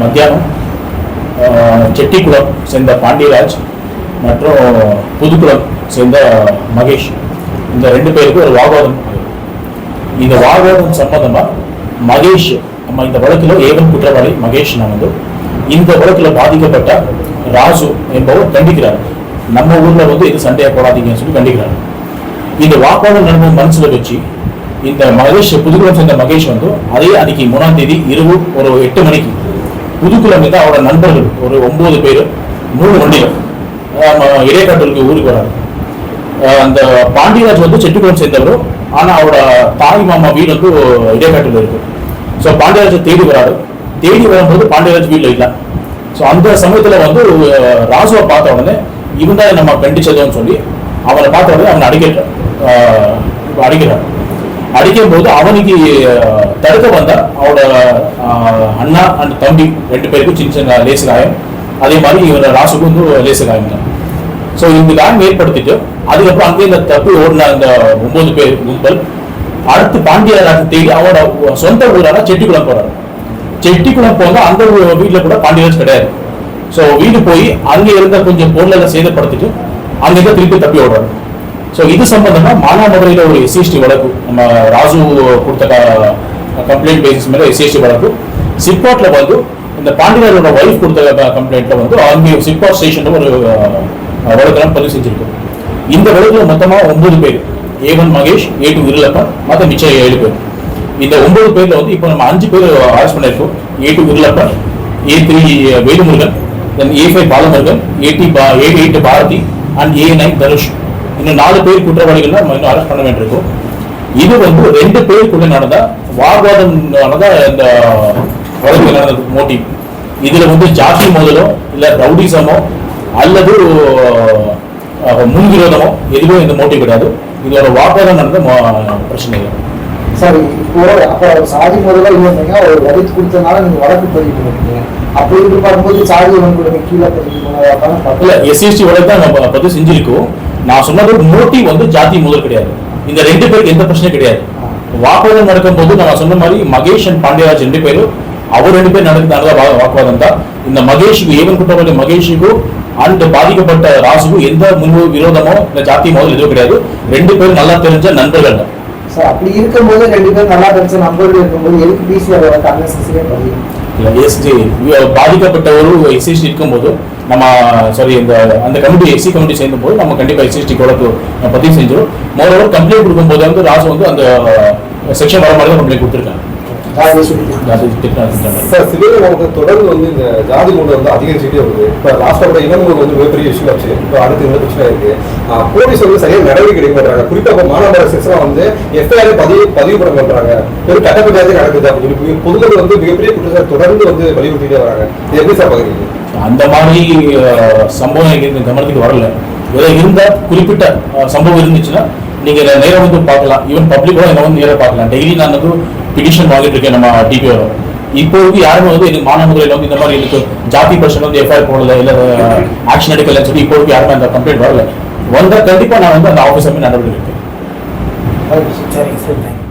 மத்தியானம் செட்டிக்குளம் சேர்ந்த பாண்டியராஜ் மற்றும் புதுக்குளம் சேர்ந்த மகேஷ், இந்த 2 பேருக்கு ஒரு வாக்குவாதம். இந்த வாக்குவாதம் சம்பந்தமா மகேஷ், நம்ம இந்த வழக்கில் ஏவன் குற்றவாளி மகேஷ் இந்த வழக்கில் பாதிக்கப்பட்ட ராசு என்பவர் கண்டிக்கிறார். நம்ம ஊர்ல இது சண்டையை போடாதீங்கன்னு சொல்லி கண்டிக்கிறார். இந்த வாக்குவாதம் நடந்த மனசுல வச்சு இந்த மகேஷ், புதுக்குளம் சேர்ந்த மகேஷ் அதே அன்னைக்கு 3ஆம் தேதி இரவு ஒரு 8 மணிக்கு புதுக்குளம் அவரோட நண்பர்கள் ஒரு 9 பேர் 3 வண்டிகள் இடைக்காட்டலுக்கு ஊருக்கு வராரு. அந்த பாண்டியராஜ் செட்டிக்குளம் சேர்ந்தவரும், ஆனா அவரோட தாய் மாமா வீடு இடைக்காட்டில் இருக்கு. ஸோ பாண்டியராஜை தேடி வராரு. தேடி வரும்போது பாண்டியராஜ் வீட்டில் இல்லை. ஸோ அந்த சமயத்தில் ராசுவை பார்த்த உடனே இவன் தான் நம்ம கண்டிச்சதுன்னு சொல்லி அவனை பார்த்த உடனே அவனை அடிக்கிறார். அடிக்கும் போது அவனுக்கு தடுக்க வந்தா அவரோட அண்ணா அண்ட் தம்பி 2 பேருக்கும் சின்ன சின்ன லேசு காயம், அதே மாதிரி இவரோட ராசுக்கும் லேசு காயம் தான். ஸோ இந்த காயம் ஏற்படுத்திட்டு அதுக்கப்புறம் அங்கே இந்த தப்பி ஓடின இந்த 9 பேர் கும்பல் அடுத்து பாண்டியராஜ் தேடி அவரோட சொந்த ஊரான செட்டிக்குளம் போறாரு. செட்டிக்குளம் போனா அந்த வீட்டில் கூட பாண்டியராஜ் கிடையாது. ஸோ வீடு போய் அங்கே இருந்த கொஞ்சம் பொருளை சேதப்படுத்திட்டு அங்கிருந்து திருப்பி தப்பி ஓடுறாரு. ஸோ இது சம்பந்தமா மானாமதுரையில் ஒரு SCST வழக்கு, நம்ம ராசு கொடுத்த கம்ப்ளைண்ட் பேசிஸ் மேலே SCST வழக்கு, சிப்காட்ல இந்த பாண்டியராஜோட ஒய்ஃப் கொடுத்த கம்ப்ளைண்ட்ல அங்கே சிப்காட் ஸ்டேஷன்ல ஒரு வழக்கெல்லாம் பதிவு செஞ்சிருக்கோம். இந்த வழக்குல மொத்தமாக 9 பேர், A1 மகேஷ், A2 விருளப்பன், மற்ற மிச்சம் 7 பேர். இந்த 9 பேர்ல இப்போ நம்ம 5 பேர் அரெஸ்ட் பண்ணியிருக்கோம். A2 Virulappan, A3 Velumurugan, then A5 Balamurugan, A8 Bharathi and A9 Dhanush. இன்னும் 4 பேர் குற்றவாளிகள் நம்ம இன்னும் அரெஸ்ட் பண்ண வேண்டியிருக்கோம். இது 2 பேருக்குள்ள நடந்த வாக்குவாதம் இந்த வழக்கு நடந்த மோட்டிவ். இதுல ஜாதி மோதலோ இல்ல ரவுடிசமோ அல்லது முன்விரோதமோ எதுவும் இந்த மோட்டிவ் கிடையாது. இது ஒரு வாக்குவாதம் நடந்த பிரச்சனைகள். சரி, இப்போ அப்ப சாதி முதல்ல இல்லைங்க, ஒரு வரித்து கொடுத்தனால நீங்க வழக்கு பதிவு பண்ணிருக்கீங்க. அப்படி இருந்து பார்க்கும்போது சாதி வந்து கீழே பதிவு பண்ண SCST வழக்கு தான் நம்ம பதிவு செஞ்சிருக்கோம். நான் சொன்னது மோட்டிவ் ஜாதி முதல் கிடையாது. இந்த 2 பேருக்கு எந்த பிரச்சனையும் கிடையாது. வாக்குவாதம் நடக்கும் போது நான் சொன்ன மாதிரி மகேஷ் அண்ட் பாண்டியராஜ் 2 பேரும் அவர் 2 பேர் நடக்குது வாக்குவாதம் தான். இந்த மகேஷுக்கு ஏவன் குற்றவாளி மகேஷுக்கும் அண்ட் பாதிக்கப்பட்ட ராசுக்கும் எந்த முன் விரோதமோ இந்த ஜாதி மோதல் எதுவும் கிடையாது. 2 பேரும் நல்லா தெரிஞ்ச நண்பர்கள் தான். சார், அப்படி இருக்கும்போது 2 பேரும் நல்லா தெரிஞ்ச நண்பர்கள் இருக்கும்போது எதுக்கு பிசிஆர் பாதிக்கப்பட்ட ஒரு SCST இருக்கும்போது நம்ம அந்த கமிட்டி SC கமிட்டி சேர்ந்த போது நம்ம கண்டிப்பா SCST வழக்கு பதிவு செஞ்சோம். மோரோவர் கம்ப்ளைண்ட் கொடுக்கும்போது ராசு அந்த செக்ஷன் வர மாதிரி தான் கம்ப்ளைண்ட் கொடுத்துருக்காங்க. தொடர்ந்து இந்த ஜாதி மூலம் அதிகரிச்சுட்டே வருது. இப்போ லாஸ்டோட இனமும் மிகப்பெரிய இஷ்யூ ஆச்சு. இப்போ அடுத்து இந்த பிரச்சனை இருக்கு. போலீஸ் சரியாக நடவடிக்கை எடுக்க மாட்டாங்க. குறிப்பாக மாநகர செக்ஷன் FIR பதிவு பண்ண மாட்டாங்க. ஒரு கட்ட பஞ்சாயத்து நடக்குது அப்படின்னு சொல்லி பொதுமக்கள் மிகப்பெரிய குற்றச்சாட்டு தொடர்ந்து வலியுறுத்திட்டே வராங்க. இது எப்படி சார் பாக்குறீங்க? அந்த மாதிரி சம்பவம் கவனத்துக்கு வரல. ஏதோ இருந்தா குறிப்பிட்ட சம்பவம் இருந்துச்சுன்னா நீங்க நேரம் பார்க்கலாம். ஈவன் பப்ளிக் கூட நேரம் பார்க்கலாம். டெய்லி நான் பிடிஷன் வாங்கிட்டு இருக்கேன் நம்ம டிபி வரும். இப்போதைக்கு யாருமே எனக்கு மானாமதுரையில் இந்த மாதிரி எனக்கு ஜாதி பிரச்சனை FIR போடல இல்ல ஆக்ஷன் எடுக்கலன்னு சொல்லி இப்போதைக்கு யாருமே அந்த கம்ப்ளைண்ட் வரல. வந்தா கண்டிப்பா நான் அந்த ஆஃபீஸர் நடவடிக்கை எடுப்பேன். சரிங்க சார்.